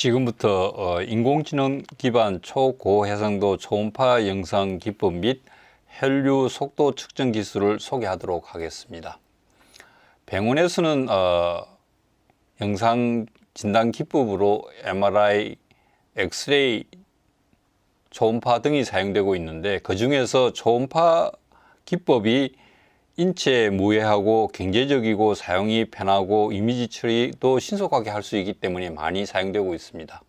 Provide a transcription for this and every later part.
지금부터 인공지능 기반 초고해상도 초음파 영상 기법 및 혈류 속도 측정 기술을 소개하도록 하겠습니다. 병원에서는 영상 진단 기법으로 MRI, 엑스레이, 초음파 등이 사용되고 있는데, 그 중에서 초음파 기법이 인체에 무해하고 경제적이고 사용이 편하고 이미지 처리도 신속하게 할 수 있기 때문에 많이 사용되고 있습니다.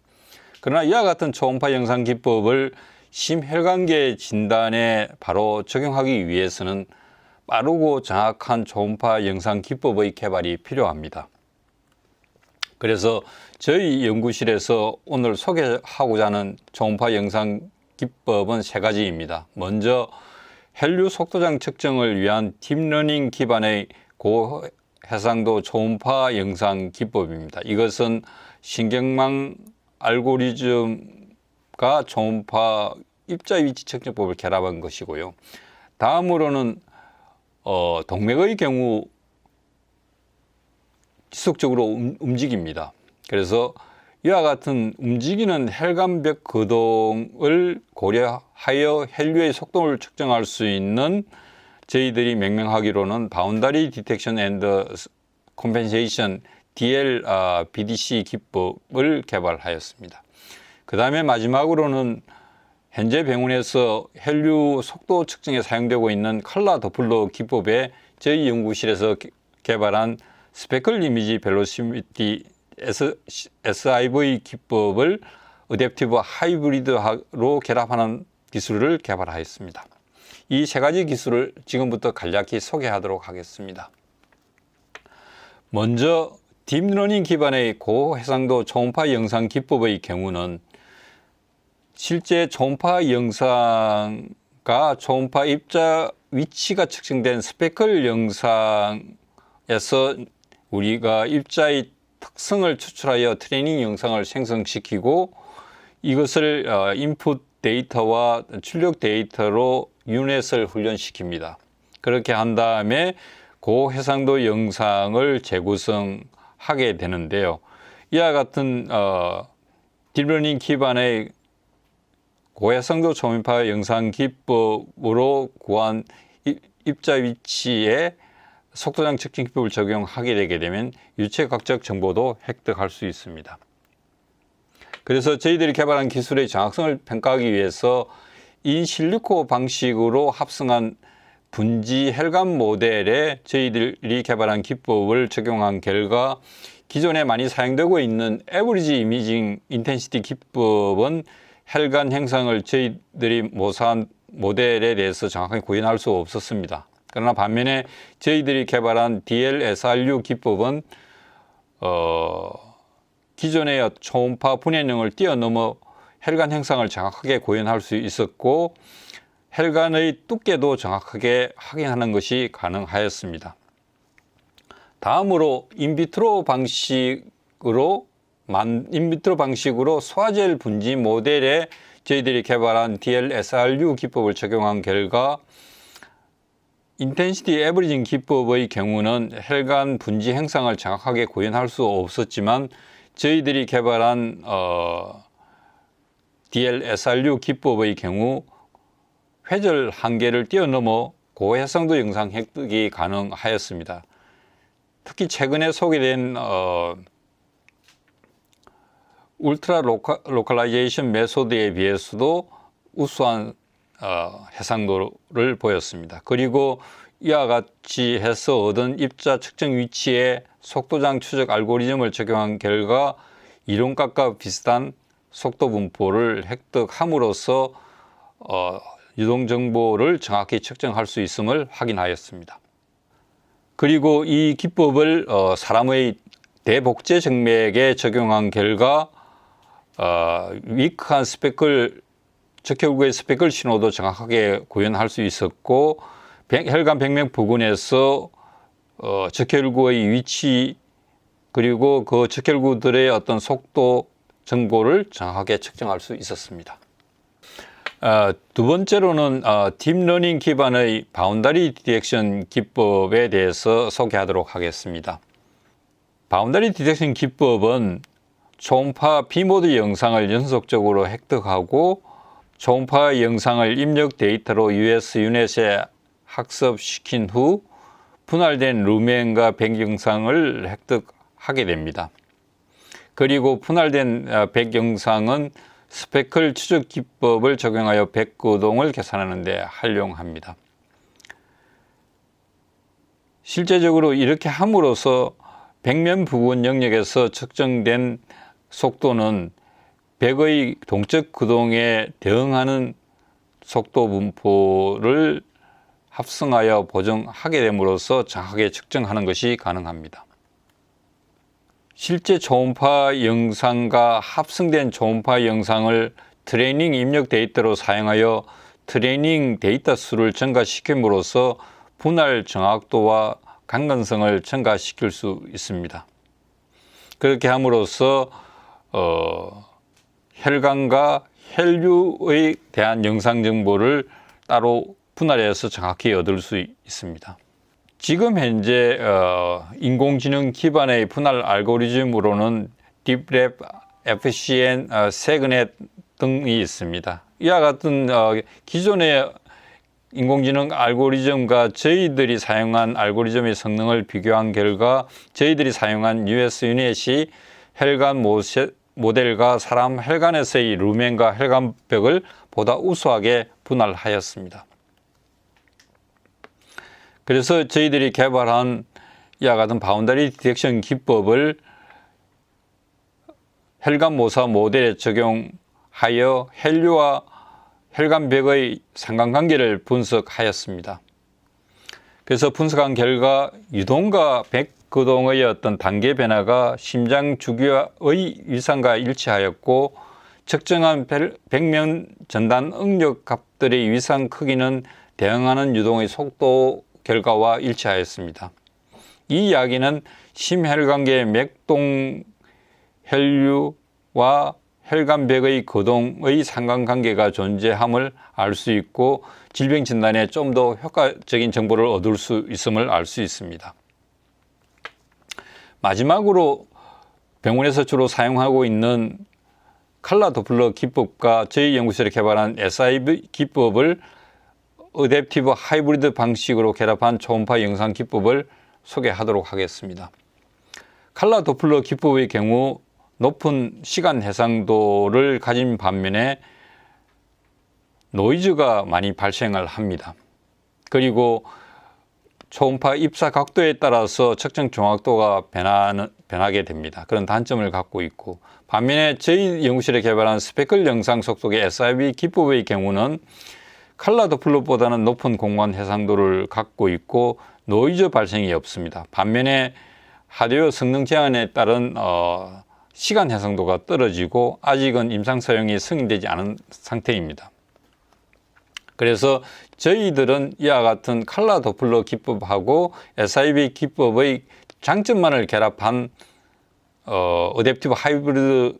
그러나 이와 같은 초음파 영상 기법을 심혈관계 진단에 바로 적용하기 위해서는 빠르고 정확한 초음파 영상 기법의 개발이 필요합니다. 그래서 저희 연구실에서 오늘 소개하고자 하는 초음파 영상 기법은 세 가지입니다. 먼저 혈류 속도장 측정을 위한 딥러닝 기반의 고해상도 초음파 영상 기법입니다. 이것은 신경망 알고리즘과 초음파 입자 위치 측정법을 결합한 것이고요. 다음으로는 동맥의 경우 지속적으로 움직입니다. 그래서 이와 같은 움직이는 혈관벽 거동을 고려하여 혈류의 속도를 측정할 수 있는, 저희들이 명명하기로는 바운더리 디텍션 앤드 컴펜세이션 DL-BDC 기법을 개발하였습니다. 그 다음에 마지막으로는 현재 병원에서 혈류 속도 측정에 사용되고 있는 컬러 더플러 기법에 저희 연구실에서 개발한 스페클 이미지 벨로시미티 SIV 기법을 어댑티브 하이브리드로 결합하는 기술을 개발하였습니다. 이 세 가지 기술을 지금부터 간략히 소개하도록 하겠습니다. 먼저 딥러닝 기반의 고해상도 초음파 영상 기법의 경우는 실제 초음파 영상과 초음파 입자 위치가 측정된 스페클 영상에서 우리가 입자의 특성을 추출하여 트레이닝 영상을 생성시키고, 이것을 인풋 데이터와 출력 데이터로 유닛을 훈련시킵니다. 그렇게 한 다음에 고해상도 영상을 재구성하게 되는데요. 이와 같은 딥러닝 기반의 고해상도 초음파 영상 기법으로 구한 입자 위치에 속도장 측정 기법을 적용하게 되게 되면 유체각적 정보도 획득할 수 있습니다. 그래서 저희들이 개발한 기술의 정확성을 평가하기 위해서 인실리코 방식으로 합성한 분지 혈관 모델에 저희들이 개발한 기법을 적용한 결과, 기존에 많이 사용되고 있는 에버리지 이미징 인텐시티 기법은 혈관 형상을 저희들이 모사한 모델에 대해서 정확하게 구현할 수 없었습니다. 그러나 반면에 저희들이 개발한 DL-SRU 기법은 기존의 초음파 분해능을 뛰어넘어 혈관 형상을 정확하게 구현할 수 있었고, 혈관의 두께도 정확하게 확인하는 것이 가능하였습니다. 다음으로 인비트로 방식으로 소화젤 분지 모델에 저희들이 개발한 DL-SRU 기법을 적용한 결과, 인텐시티 에버리징 기법의 경우는 혈관 분지 형상을 정확하게 구현할 수 없었지만, 저희들이 개발한 DL-SRU 기법의 경우 회절 한계를 뛰어넘어 고해상도 영상 획득이 가능하였습니다. 특히 최근에 소개된 울트라 로컬라이제이션 메소드에 비해서도 우수한 해상도를 보였습니다. 그리고 이와 같이 해서 얻은 입자 측정 위치에 속도장 추적 알고리즘을 적용한 결과 이론값과 비슷한 속도 분포를 획득함으로써 유동 정보를 정확히 측정할 수 있음을 확인하였습니다. 그리고 이 기법을 사람의 대복제 정맥에 적용한 결과 위크한 스페클, 적혈구의 스페클 신호도 정확하게 구현할 수 있었고, 혈관 백맥 부근에서 적혈구의 위치 그리고 그 적혈구들의 어떤 속도 정보를 정확하게 측정할 수 있었습니다. 두 번째로는 딥러닝 기반의 바운더리 디텍션 기법에 대해서 소개하도록 하겠습니다. 바운더리 디텍션 기법은 초음파 비모드 영상을 연속적으로 획득하고 초음파 영상을 입력 데이터로 US 유넷에 학습시킨 후 분할된 루멘과 백영상을 획득하게 됩니다. 그리고 분할된 백영상은 스페클 추적 기법을 적용하여 백거동을 계산하는 데 활용합니다. 실제적으로 이렇게 함으로써 백면 부분 영역에서 측정된 속도는 백의 동적 구동에 대응하는 속도 분포를 합성하여 보정하게 됨으로써 정확하게 측정하는 것이 가능합니다. 실제 초음파 영상과 합성된 초음파 영상을 트레이닝 입력 데이터로 사용하여 트레이닝 데이터 수를 증가시킴으로써 분할 정확도와 강건성을 증가시킬 수 있습니다. 그렇게 함으로써 혈관과 혈류에 대한 영상 정보를 따로 분할해서 정확히 얻을 수 있습니다. 지금 현재 인공지능 기반의 분할 알고리즘으로는 딥랩, FCN, 세그넷 등이 있습니다. 이와 같은 기존의 인공지능 알고리즘과 저희들이 사용한 알고리즘의 성능을 비교한 결과 저희들이 사용한 US 유닛이 혈관 모델과 사람 혈관에서의 루멘과 혈관벽을 보다 우수하게 분할하였습니다. 그래서 저희들이 개발한 이와 같은 바운더리 디텍션 기법을 혈관 모사 모델에 적용하여 혈류와 혈관벽의 상관관계를 분석하였습니다. 그래서 분석한 결과 유동과 백거동의 어떤 단계 변화가 심장 주기의 위상과 일치하였고 측정한 백면 전단 응력 값들의 위상 크기는 대응하는 유동의 속도 결과와 일치하였습니다. 이 이야기는 심혈관계 맥동 혈류와 혈관벽의 거동의 상관관계가 존재함을 알 수 있고 질병 진단에 좀 더 효과적인 정보를 얻을 수 있음을 알 수 있습니다. 마지막으로 병원에서 주로 사용하고 있는 칼라 도플러 기법과 저희 연구실에 개발한 SIB 기법을 어댑티브 하이브리드 방식으로 결합한 초음파 영상 기법을 소개하도록 하겠습니다. 칼라 도플러 기법의 경우 높은 시간 해상도를 가진 반면에 노이즈가 많이 발생을 합니다. 그리고 초음파 입사 각도에 따라서 측정 정확도가 변하게 됩니다. 그런 단점을 갖고 있고 반면에 저희 연구실에 개발한 스페클 영상 속도계 SIB 기법의 경우는 칼라 도플러보다는 높은 공간 해상도를 갖고 있고 노이즈 발생이 없습니다. 반면에 하드웨어 성능 제한에 따른 시간 해상도가 떨어지고 아직은 임상 사용이 승인되지 않은 상태입니다. 그래서 저희들은 이와 같은 칼라 도플러 기법하고 SIB 기법의 장점만을 결합한 어댑티브 하이브리드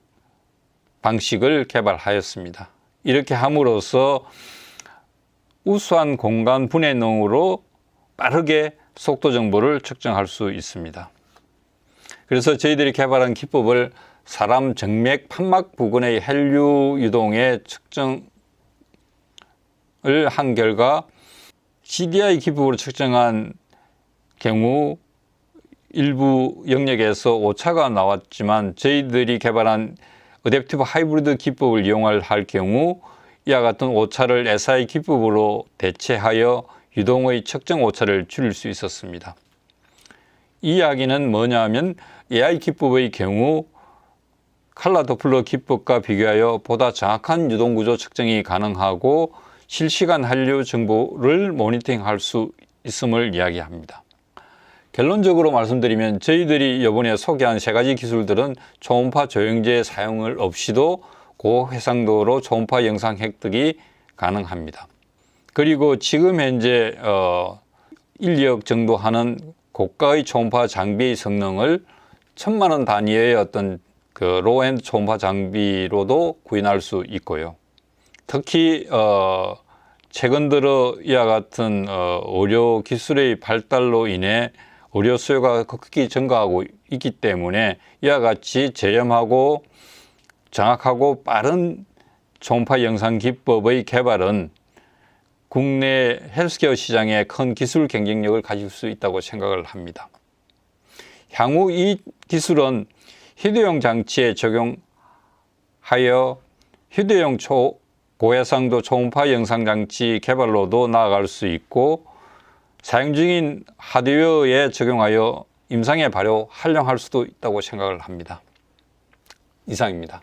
방식을 개발하였습니다. 이렇게 함으로써 우수한 공간 분해능으로 빠르게 속도 정보를 측정할 수 있습니다. 그래서 저희들이 개발한 기법을 사람 정맥 판막 부근의 혈류 유동의 측정을 한 결과 CDI 기법으로 측정한 경우 일부 영역에서 오차가 나왔지만 저희들이 개발한 어댑티브 하이브리드 기법을 이용할 경우 이와 같은 오차를 SI 기법으로 대체하여 유동의 측정 오차를 줄일 수 있었습니다. 이 이야기는 뭐냐면 AI 기법의 경우 칼라 도플러 기법과 비교하여 보다 정확한 유동 구조 측정이 가능하고 실시간 한류 정보를 모니터링할 수 있음을 이야기합니다. 결론적으로 말씀드리면 저희들이 이번에 소개한 세 가지 기술들은 초음파 조영제 사용을 없이도 고해상도로 초음파 영상 획득이 가능합니다. 그리고 지금 현재 1억 정도 하는 고가의 초음파 장비의 성능을 1000만 원 단위의 어떤 로엔드 초음파 장비로도 구현할 수 있고요. 특히 최근 들어 이와 같은 의료 기술의 발달로 인해 의료 수요가 급격히 증가하고 있기 때문에 이와 같이 저렴하고 정확하고 빠른 초음파 영상 기법의 개발은 국내 헬스케어 시장에 큰 기술 경쟁력을 가질 수 있다고 생각을 합니다. 향후 이 기술은 휴대용 장치에 적용하여 휴대용 고해상도 초음파 영상 장치 개발로도 나아갈 수 있고 사용 중인 하드웨어에 적용하여 임상에 발효 활용할 수도 있다고 생각을 합니다. 이상입니다.